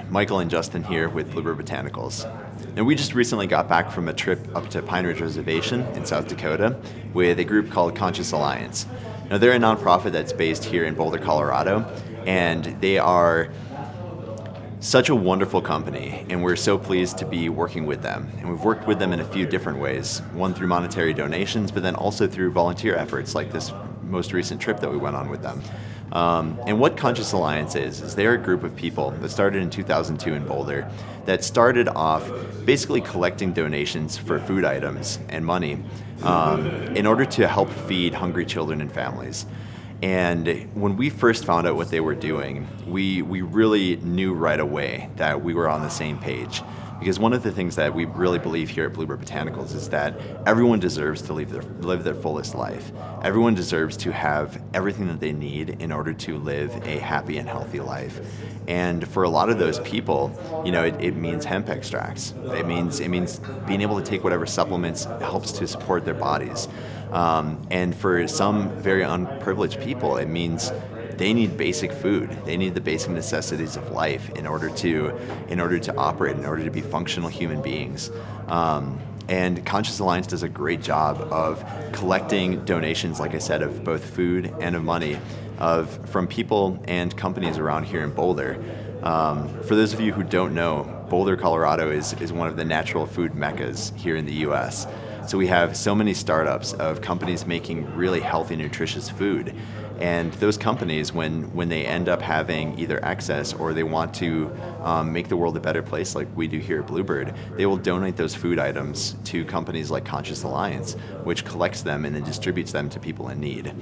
Michael and Justin here with Bluebird Botanicals. And we just recently got back from a trip up to Pine Ridge Reservation in South Dakota with a group called Conscious Alliance. Now they're a nonprofit that's based here in Boulder, Colorado, and they are such a wonderful company, and we're so pleased to be working with them. And we've worked with them in a few different ways, one through monetary donations, but then also through volunteer efforts like this most recent trip that we went on with them. And what Conscious Alliance is they're a group of people that started in 2002 in Boulder that started off basically collecting donations for food items and money in order to help feed hungry children and families. And when we first found out what they were doing, we really knew right away that we were on the same page. Because one of the things that we really believe here at Bluebird Botanicals is that everyone deserves to live their fullest life. Everyone deserves to have everything that they need in order to live a happy and healthy life. And for a lot of those people, you know, it means hemp extracts. It means being able to take whatever supplements helps to support their bodies. And for some very unprivileged people, it means they need basic food. They need the basic necessities of life in order to operate, in order to be functional human beings. And Conscious Alliance does a great job of collecting donations, like I said, of both food and of money from people and companies around here in Boulder. For those of you who don't know, Boulder, Colorado is one of the natural food meccas here in the US. So we have so many startups of companies making really healthy, nutritious food. And those companies, when they end up having either excess or they want to make the world a better place like we do here at Bluebird, they will donate those food items to companies like Conscious Alliance, which collects them and then distributes them to people in need.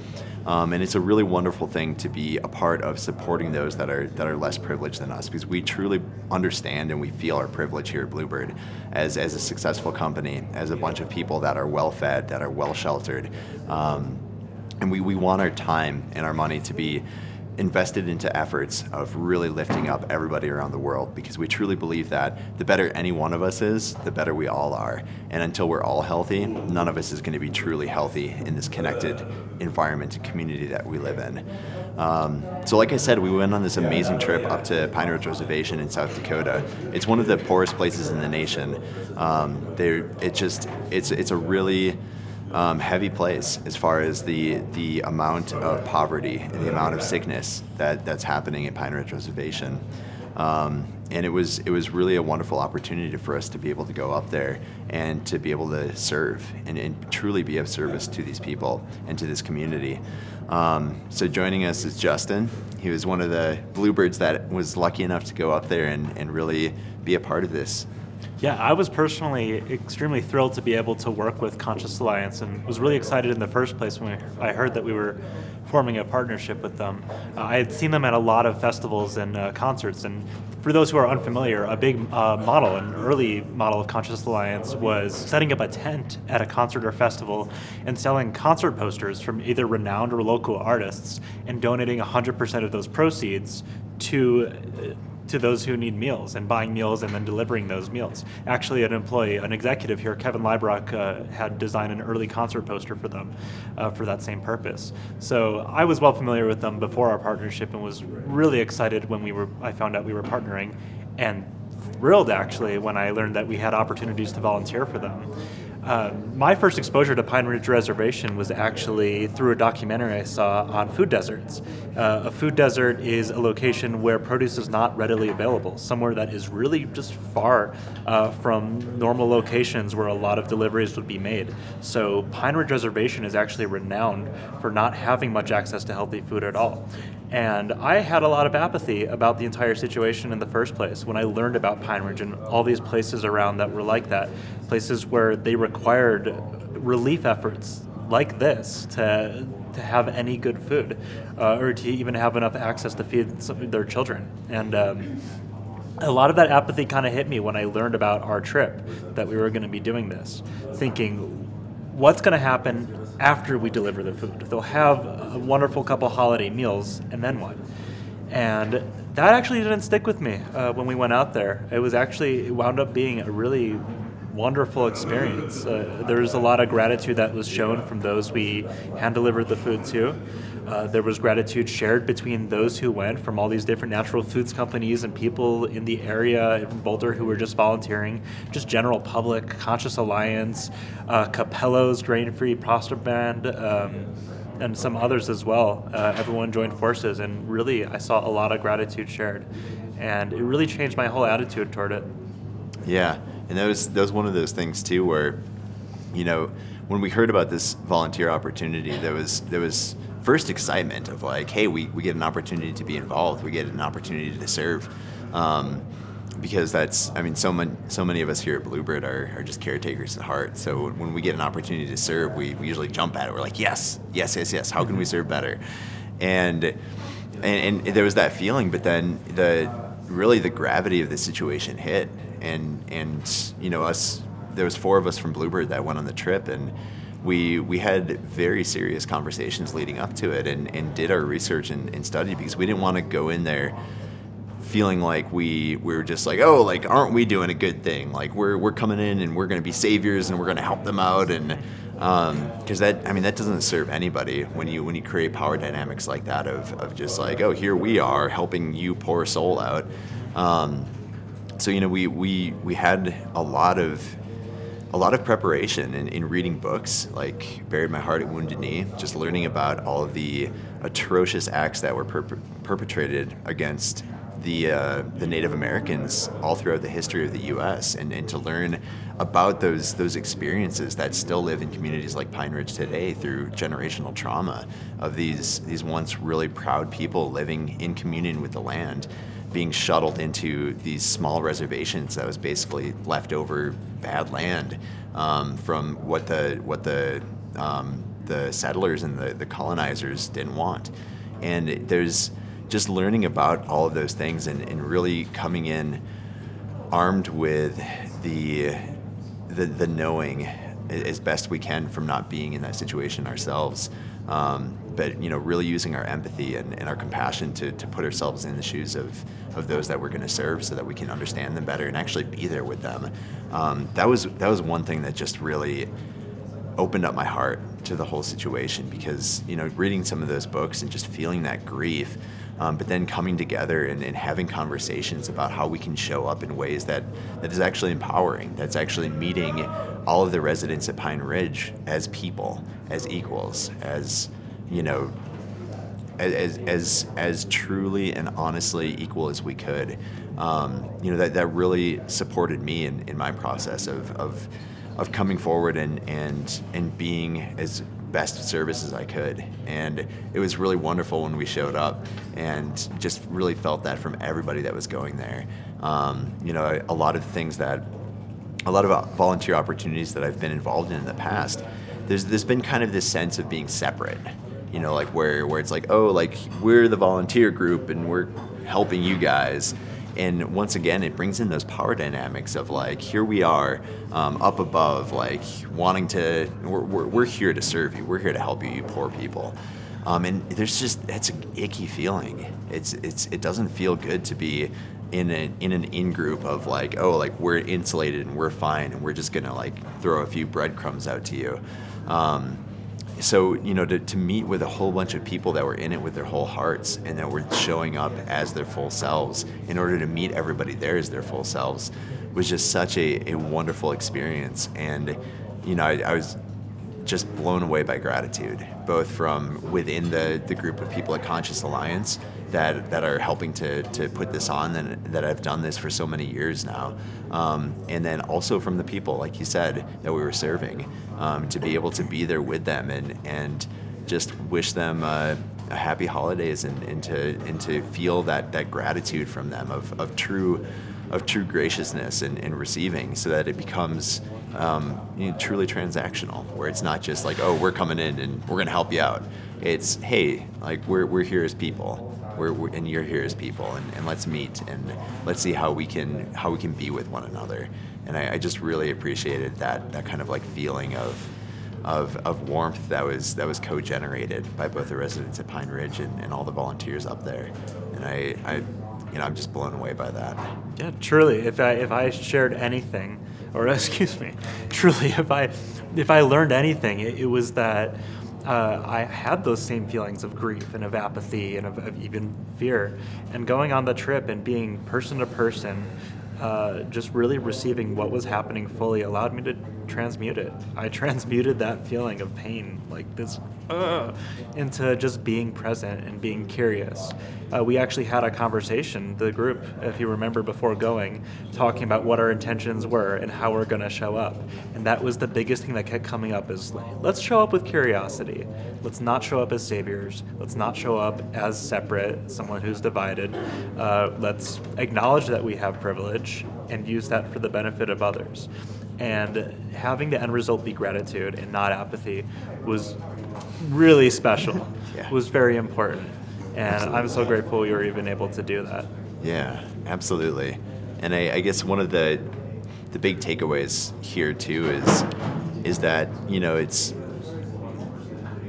And it's a really wonderful thing to be a part of supporting those that are less privileged than us, because we truly understand and we feel our privilege here at Bluebird as a successful company, as a bunch of people that are well fed, that are well sheltered. And we want our time and our money to be invested into efforts of really lifting up everybody around the world, because we truly believe that the better any one of us is, the better we all are. And until we're all healthy, none of us is going to be truly healthy in this connected environment and community that we live in. So like I said, we went on this amazing trip up to Pine Ridge Reservation in South Dakota. It's one of the poorest places in the nation. It's a really heavy place as far as the amount of poverty and the amount of sickness that's happening at Pine Ridge Reservation. And it was really a wonderful opportunity for us to be able to go up there and to be able to serve and truly be of service to these people and to this community. So joining us is Justin. He was one of the Bluebirds that was lucky enough to go up there and really be a part of this. Yeah, I was personally extremely thrilled to be able to work with Conscious Alliance, and was really excited in the first place when I heard that we were forming a partnership with them. I had seen them at a lot of festivals and concerts, and for those who are unfamiliar, a big an early model of Conscious Alliance was setting up a tent at a concert or festival and selling concert posters from either renowned or local artists and donating 100% of those proceeds to those who need meals, and buying meals and then delivering those meals. Actually, an executive here, Kevin Leibrock, had designed an early concert poster for them for that same purpose. So I was well familiar with them before our partnership and was really excited when I found out we were partnering, and thrilled actually when I learned that we had opportunities to volunteer for them. My first exposure to Pine Ridge Reservation was actually through a documentary I saw on food deserts. A food desert is a location where produce is not readily available, somewhere that is really just far from normal locations where a lot of deliveries would be made. So Pine Ridge Reservation is actually renowned for not having much access to healthy food at all. And I had a lot of apathy about the entire situation in the first place when I learned about Pine Ridge and all these places around that were like that, places where they required relief efforts like this to have any good food, or to even have enough access to feed their children. And a lot of that apathy kind of hit me when I learned about our trip, that we were going to be doing this, thinking, what's going to happen after we deliver the food? They'll have a wonderful couple holiday meals, and then what? And that actually didn't stick with me when we went out there. It wound up being a really wonderful experience. There was a lot of gratitude that was shown from those we hand-delivered the food to. There was gratitude shared between those who went from all these different natural foods companies and people in the area in Boulder who were just volunteering, just general public, Conscious Alliance, Capello's Grain-Free Pasta Band, and some others as well. Everyone joined forces, and really I saw a lot of gratitude shared, and it really changed my whole attitude toward it. Yeah, and that was one of those things too where, when we heard about this volunteer opportunity, there was first excitement of like, hey, we get an opportunity to be involved, we get an opportunity to serve, because so many of us here at Bluebird are just caretakers at heart. So when we get an opportunity to serve, we usually jump at it. We're like, yes, how can we serve better? And there was that feeling, but then the gravity of the situation hit, and us. There was 4 of us from Bluebird that went on the trip, and we had very serious conversations leading up to it, and did our research and study, because we didn't want to go in there feeling like we were just like, oh, like, aren't we doing a good thing? Like we're coming in and we're going to be saviors and we're going to help them out, and because that doesn't serve anybody when you create power dynamics like that of just like, oh, here we are helping you poor soul out. So we had a lot of preparation in reading books like Buried My Heart at Wounded Knee, just learning about all of the atrocious acts that were perpetrated against the Native Americans all throughout the history of the U.S. and to learn about those experiences that still live in communities like Pine Ridge today through generational trauma of these once really proud people living in communion with the land, being shuttled into these small reservations that was basically leftover bad land from what the settlers and the colonizers didn't want. And there's just learning about all of those things and really coming in armed with the knowing as best we can from not being in that situation ourselves. But really using our empathy and our compassion to put ourselves in the shoes of those that we're going to serve, so that we can understand them better and actually be there with them. That was one thing that just really opened up my heart to the whole situation, because reading some of those books and just feeling that grief, but then coming together and having conversations about how we can show up in ways that is actually empowering, that's actually meeting all of the residents at Pine Ridge as people, as equals, as as truly and honestly equal as we could. That really supported me in my process of coming forward and being as best service as I could. And it was really wonderful when we showed up, and just really felt that from everybody that was going there. A lot of volunteer opportunities that I've been involved in the past, there's been kind of this sense of being separate, like where it's like, oh, like we're the volunteer group and we're helping you guys. And once again, it brings in those power dynamics of like, here we are up above, like wanting to, we're here to serve you. We're here to help you, you poor people. And it's an icky feeling. It doesn't feel good to be in an in-group of like, oh, like we're insulated and we're fine and we're just gonna like throw a few breadcrumbs out to you. So to meet with a whole bunch of people that were in it with their whole hearts and that were showing up as their full selves in order to meet everybody there as their full selves was just such a wonderful experience. And I was just blown away by gratitude, both from within the group of people at Conscious Alliance that are helping to put this on, and that have done this for so many years now, and then also from the people, like you said, that we were serving, to be able to be there with them and just wish them a happy holidays and to feel that gratitude from them of true graciousness and receiving, so that it becomes truly transactional, where it's not just like, oh, we're coming in and we're going to help you out. It's, hey, like we're here as people, and you're here as people, and let's meet and let's see how we can be with one another. And I just really appreciated that kind of like feeling of warmth that was co-generated by both the residents at Pine Ridge and all the volunteers up there. And I'm just blown away by that. Yeah, truly. If I shared anything, or excuse me, truly, if I learned anything, it was that I had those same feelings of grief and of apathy and of even fear. And going on the trip and being person to person, just really receiving what was happening fully allowed me to transmute it. I transmuted that feeling of pain, like this, into just being present and being curious. We actually had a conversation, the group, if you remember, before going, talking about what our intentions were and how we're going to show up. And that was the biggest thing that kept coming up is, let's show up with curiosity. Let's not show up as saviors. Let's not show up as separate, someone who's divided. Let's acknowledge that we have privilege and use that for the benefit of others. And having the end result be gratitude and not apathy was really special. Yeah. Was very important. And Absolutely. I'm so grateful we were even able to do that. Yeah, absolutely. And I guess one of the big takeaways here too is that, it's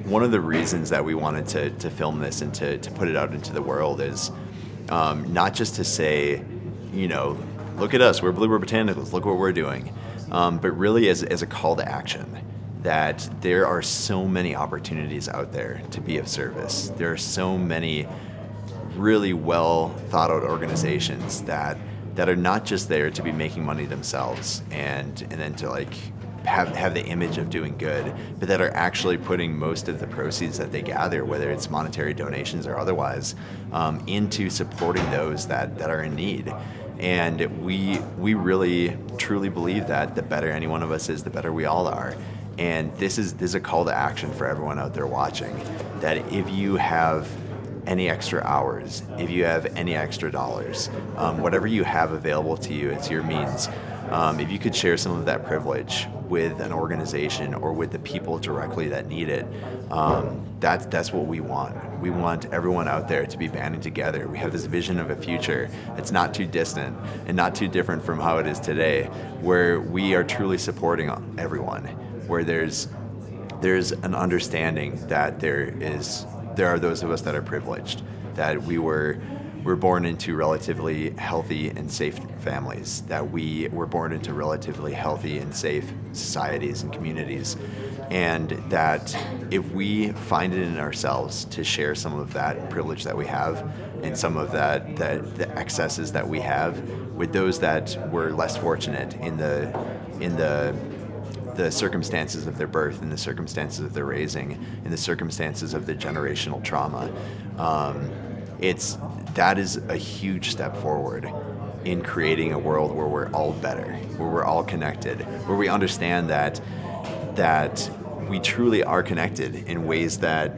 one of the reasons that we wanted to film this and to put it out into the world is not just to say, look at us, we're Blue River Botanicals, look what we're doing, but really as a call to action. That there are so many opportunities out there to be of service. There are so many really well thought out organizations that are not just there to be making money themselves and then to have the image of doing good, but that are actually putting most of the proceeds that they gather, whether it's monetary donations or otherwise, into supporting those that are in need. And we really truly believe that the better any one of us is, the better we all are. And this is a call to action for everyone out there watching, that if you have any extra hours, if you have any extra dollars, whatever you have available to you, it's your means. If you could share some of that privilege with an organization or with the people directly that need it, that's what we want. We want everyone out there to be banding together. We have this vision of a future that's not too distant and not too different from how it is today, where we are truly supporting everyone, where there's an understanding that there are those of us that are privileged, that we're born into relatively healthy and safe families, that we were born into relatively healthy and safe societies and communities, and that if we find it in ourselves to share some of that privilege that we have and some of the excesses that we have with those that were less fortunate in the circumstances of their birth, in the circumstances of their raising, in the circumstances of their generational trauma, that is a huge step forward in creating a world where we're all better, where we're all connected, where we understand that we truly are connected in ways that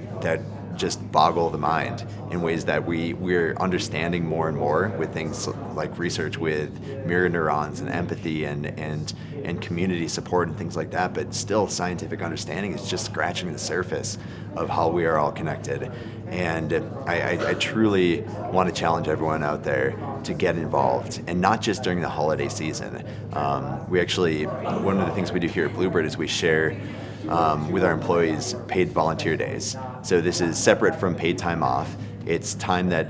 just boggle the mind, in ways that we're understanding more and more with things like research with mirror neurons and empathy and community support and things like that, but still scientific understanding is just scratching the surface of how we are all connected. And I truly want to challenge everyone out there to get involved, and not just during the holiday season. We actually, one of the things we do here at Bluebird is we share with our employees paid volunteer days. So this is separate from paid time off. It's time that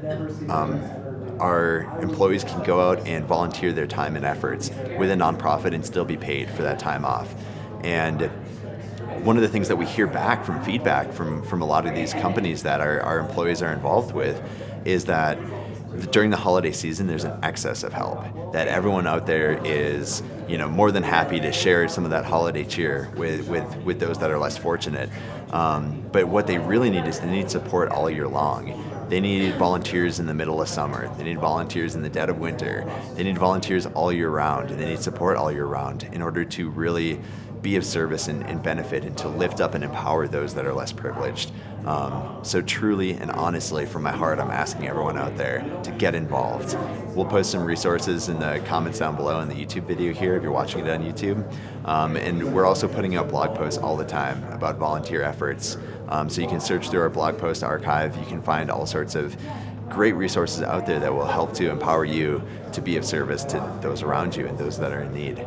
our employees can go out and volunteer their time and efforts with a nonprofit and still be paid for that time off. And one of the things that we hear back from feedback from a lot of these companies that our employees are involved with is that during the holiday season, there's an excess of help, that everyone out there is, more than happy to share some of that holiday cheer with those that are less fortunate. But what they really need is they need support all year long. They need volunteers in the middle of summer. They need volunteers in the dead of winter. They need volunteers all year round, and they need support all year round in order to really be of service and benefit and to lift up and empower those that are less privileged. So truly and honestly, from my heart, I'm asking everyone out there to get involved. We'll post some resources in the comments down below in the YouTube video here if you're watching it on YouTube. And we're also putting out blog posts all the time about volunteer efforts. So you can search through our blog post archive. You can find all sorts of great resources out there that will help to empower you to be of service to those around you and those that are in need.